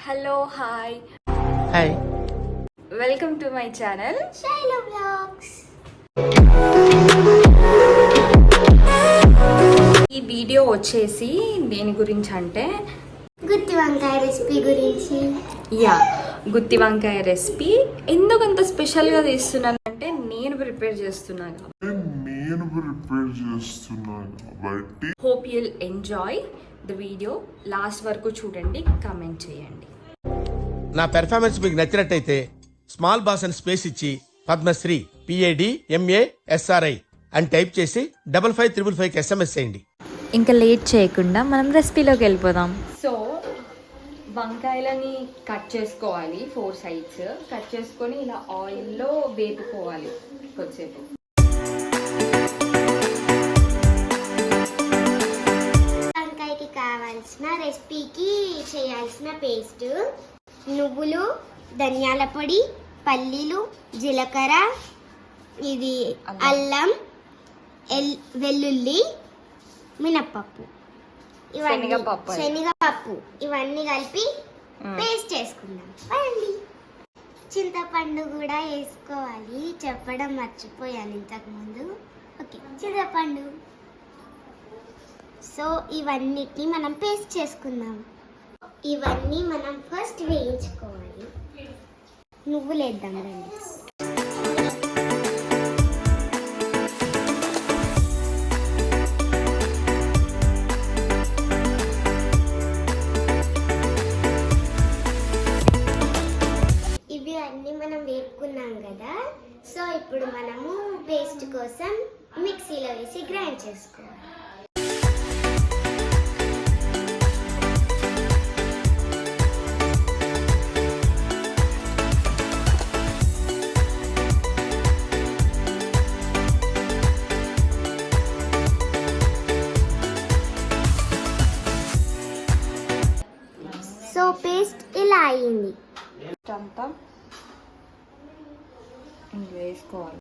Hello hi hi welcome to my channel Shailu vlogs. ఈ video వచ్చేసి దేని గురించి అంటే గుత్తి వంకాయ రెసిపీ గురించి. గుత్తి వంకాయ రెసిపీ ఎందుకు అంత స్పెషల్గా తీస్తున్నానంటే నేను ప్రిపేర్ చేస్తున్నాను కాబట్టి hope you'll enjoy the video. Last వరకు చూడండి, కామెంట్ చేయండి. నా పెర్ఫార్మెన్స్ మీకు నచ్చినట్టయితే స్మాల్ బాస్ అని స్పేస్ ఇచ్చి పద్మశ్రీ PADMASRI అని టైప్ చేసి 55555 SMS చేయండి. ఇంకా లేట్ చేయకుండా మనం రెసిపీలోకి వెళ్ళిపోదాం. సో వంకాయలని కట్ చేసుకోవాలి, 4 సైడ్స్ కట్ చేసుకొని ఇలా ఆయిల్లో వేపుకోవాలి కొద్దిసేపు. వంకాయకి కావాల్సిన రెసిపీకి చేయాల్సిన పేస్ట్: నువ్వులు, ధనియాల పొడి, పల్లీలు, జీలకర్ర, ఇది అల్లం, వెల్లుల్లి, మినప్పప్పు, శనగపప్పు ఇవన్నీ కలిపి పేస్ట్ చేసుకుందాం. పదండి. చింతపండు కూడా వేసుకోవాలి, చెప్పడం మర్చిపోయాను ఇంతకుముందు. ఓకే, చింతపండు. సో ఇవన్నిటిని మనం పేస్ట్ చేసుకుందాం. ఇవన్నీ మనం ఫస్ట్ వేయించుకోవాలి. నువ్వులు వేద్దాం రండి. ఇవి అన్నీ మనం వేపుకున్నాం కదా. సో ఇప్పుడు మనము పేస్ట్ కోసం మిక్సీలో వేసి గ్రైండ్ చేసుకోవాలి. సో పేస్ట్ ఇలా అయింది. అంతా వేసుకోవాలి.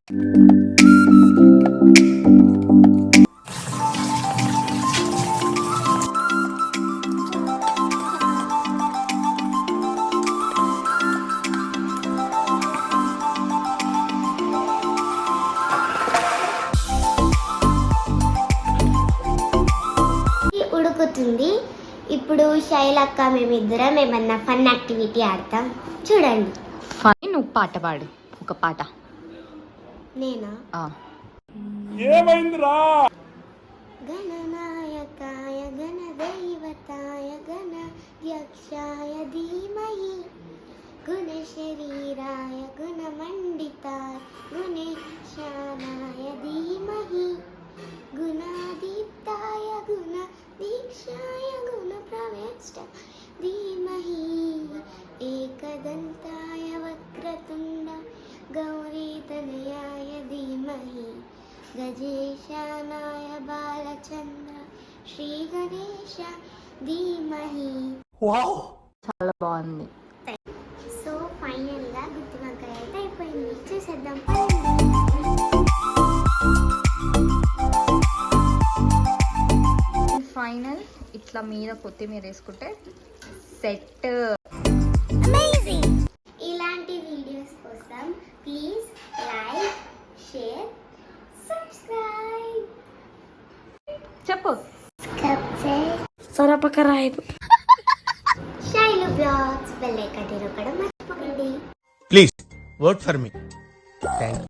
ఉడుకుతుంది. ఇప్పుడు శైలక్క మేమిద్దరం ఏమన్నా ఫన్ యాక్టివిటీ ఆడతాం, చూడండి. నువ్వు పాట పాడు, ఒక పాట. నేనా? ఏమైందిరా? గణనాయకాయ గణదైవతాయ గణాధ్యక్షాయ ధీమహి గుణశరీరాయ గుణమండితాయ గుణేశానాయ ధీమహి గుణాదీప్తాయ గుణదీక్షాయ గుణప్రవేష్ట ధీమహి ఏకదంతాయ వక్రతుండ గౌరీతనయాయ ధీమహి గజేశానాయ బాలచంద్ర శ్రీ గణేశ ధీమహి. చాలా బాగుంది. సో ఫైనల్గా గుత్తి వంకాయ అయితే అయిపోయింది. చూసేద్దాం. ఫైనల్ ఇట్లా మీద కొత్తిమీర వేసుకుంటే సెట్. ఇలాంటి వీడియోస్ కోసం ప్లీజ్ లైక్, షేర్, సబ్స్క్రైబ్. చెప్పు. శైలు బ్లాగ్స్ బెల్ ఐకాన్ నొక్కడం మర్చిపోకండి. Please vote for me. Thank you.